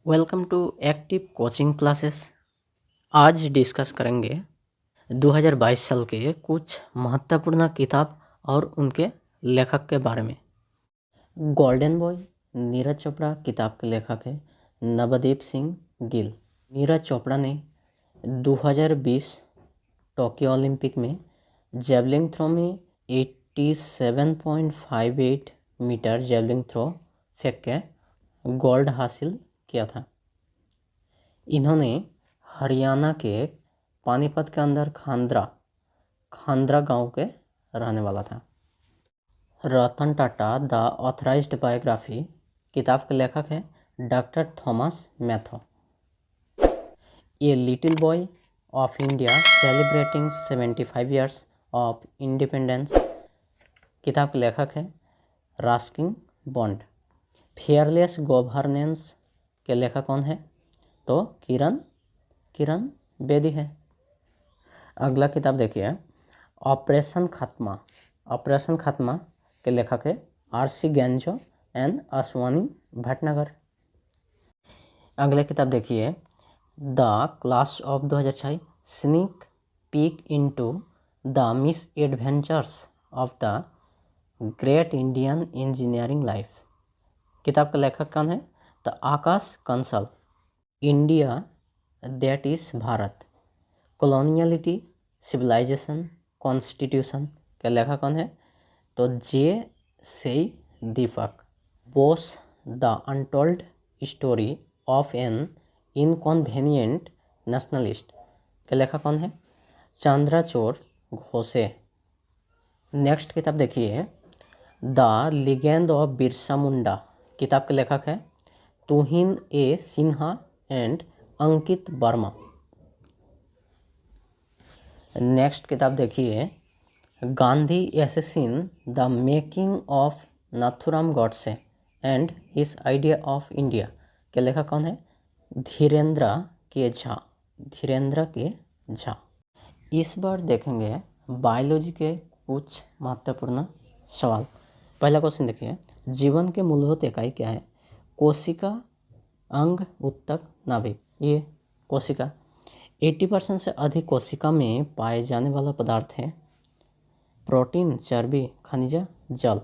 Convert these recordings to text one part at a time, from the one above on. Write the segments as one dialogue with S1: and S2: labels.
S1: Welcome to active coaching classes. आज discuss करेंगे 2022 साल के कुछ महत्वपूर्ण किताब और उनके लेखक के बारे में। गोल्डन बॉय नीरज चोपड़ा किताब के लेखक है नवदीप सिंह गिल। नीरज चोपड़ा ने 2020 टोक्यो ओलंपिक में जेवलिंग थ्रो में 87.58 मीटर जेवलिंग थ्रो फेंक के गोल्ड हासिल किया था। इन्होंने हरियाणा के पानीपत के अंदर खांद्रा गांव के रहने वाला था। Ratan Tata the authorised biography किताब के लेखक है doctor Thomas Mathew. A little boy of India celebrating 75 years of independence किताब के लेखक है रस्किन बॉन्ड। फेयरलेस गवर्नेंस के लेखक कौन है? तो किरण बेदी है। अगला किताब देखिए ऑपरेशन खात्मा के लेखक है आर.सी. गैंजो एंड अश्वानी भटनागर। अगला किताब देखिए the class of 2006 sneak peek into the misadventures of the great Indian engineering life किताब का लेखक कौन है? तो Aakash Kansal. India that is Bharat coloniality civilisation constitution के लेखक कौन है? तो J Sai Deepak. Bose the untold story of an inconvenient nationalist के लेखक कौन है? चंद्रचूड़ घोषे। नेक्स्ट किताब देखिए the legend of Birsa Munda किताब के लेखक है Tuhin A Sinha and Ankit Verma. Next किताब देखिए Gandhi assassin the making of Nathuram Godse and his idea of India के लेखक कौन है? धीरेन्द्र के झा। इस बार देखेंगे बायोलॉजी के कुछ महत्वपूर्ण सवाल। पहला क्वेश्चन देखिए जीवन के मूलभूत इकाई क्या है? कोशिका, अंग, उत्तक, नाभिक। ये कोशिका। 80% से अधिक कोशिका में पाए जाने वाला पदार्थ है प्रोटीन, चर्बी, खनिज, जल।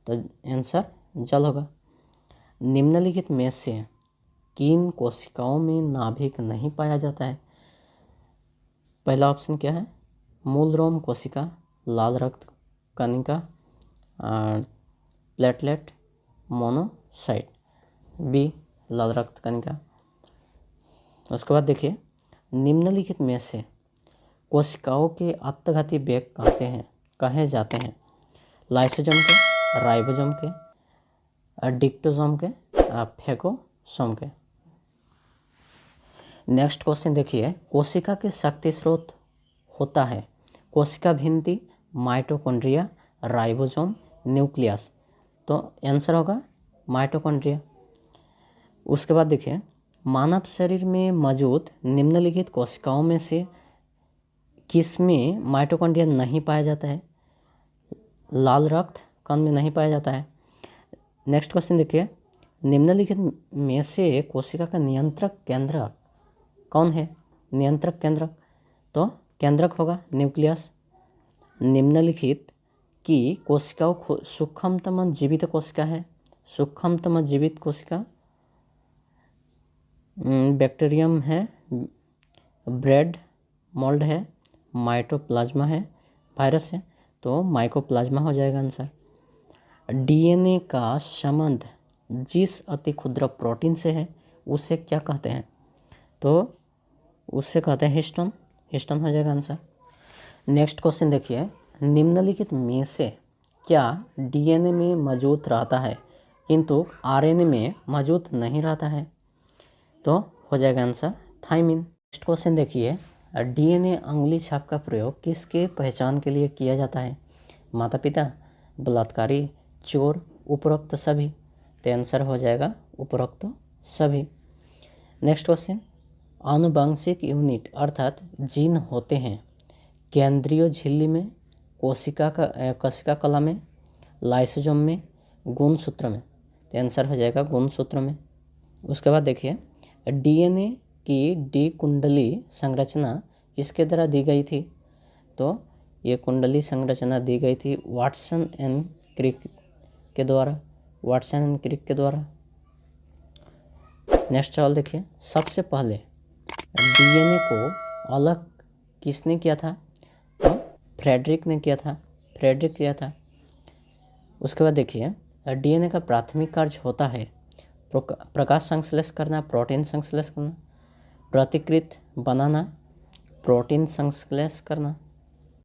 S1: तो आंसर जल होगा। निम्नलिखित में से किन कोशिकाओं में नाभिक नहीं पाया जाता है? पहला ऑप्शन क्या है? मूल रोम कोशिका, लाल रक्त कणिका, प्लेटलेट, मोनोसाइट। बी लाल रक्त कणिका। उसके बाद देखिए निम्नलिखित में से कोशिकाओं के आत्मघाती वेग कहे जाते हैं? लाइसोसोम के, राइबोसोम के, डिक्टोसोम के, फेगोसोम के। नेक्स्ट क्वेश्चन देखिए कोशिका के शक्ति स्रोत होता है कोशिका भित्ति, माइटोकॉन्ड्रिया, राइबोसोम, न्यूक्लियस। तो आंसर होगा माइटोकॉन्ड्रिया। उसके बाद देखिए मानव शरीर में मौजूद निम्नलिखित कोशिकाओं में से किसमें माइटोकॉन्ड्रिया नहीं पाया जाता है? लाल रक्त कण में नहीं पाया जाता है। नेक्स्ट क्वेश्चन देखिए निम्नलिखित में से कोशिका का नियंत्रक केंद्रक कौन है? नियंत्रक केंद्रक तो केंद्रक होगा न्यूक्लियस। निम्नलिखित की कोशिकाओं सूक्ष्मतम जीवित कोशिका है? सूक्ष्मतम जीवित कोशिका बैक्टीरियम है, ब्रेड मोल्ड है, माइटोप्लाज्मा है, वायरस है। तो माइकोप्लाज्मा हो जाएगा आंसर। डीएनए का संबंध जिस अति क्षुद्र प्रोटीन से है उसे क्या कहते हैं? तो उससे कहते हैं हिस्टोन हो जाएगा आंसर। नेक्स्ट क्वेश्चन देखिए निम्नलिखित में से क्या डीएनए में मौजूद रहता है किंतु आरएनए में मौजूद नहीं रहता है? तो हो जाएगा आंसर थायमिन। नेक्स्ट क्वेश्चन देखिए डीएनए अंगुली छाप का प्रयोग किसके पहचान के लिए किया जाता है? माता पिता, बलात्कारी, चोर, उपरोक्त सभी। तो आंसर हो जाएगा उपरोक्त सभी। नेक्स्ट क्वेश्चन आनुवंशिक यूनिट अर्थात जीन होते हैं केंद्रीय झिल्ली में, कोशिका कला में, लाइसोसोम में, गुणसूत्र में। तो आंसर हो जाएगा गुणसूत्र में। उसके बाद देखिए डीएनए की डी कुंडली संरचना किसके द्वारा दी गई थी? तो ये कुंडली संरचना दी गई थी वाटसन एंड क्रिक के द्वारा, वाटसन एंड क्रिक के द्वारा। नेक्स्ट सवाल देखिए, सबसे पहले डीएनए को अलग किसने किया था? तो फ्रेडरिक ने किया था, फ्रेडरिक किया था। उसके बाद देखिए, डीएनए का प्राथमिक कार्य होता है प्रकाश संश्लेष करना, प्रोटीन संश्लेष करना, प्रतिकृत बनाना, प्रोटीन संश्लेष करना।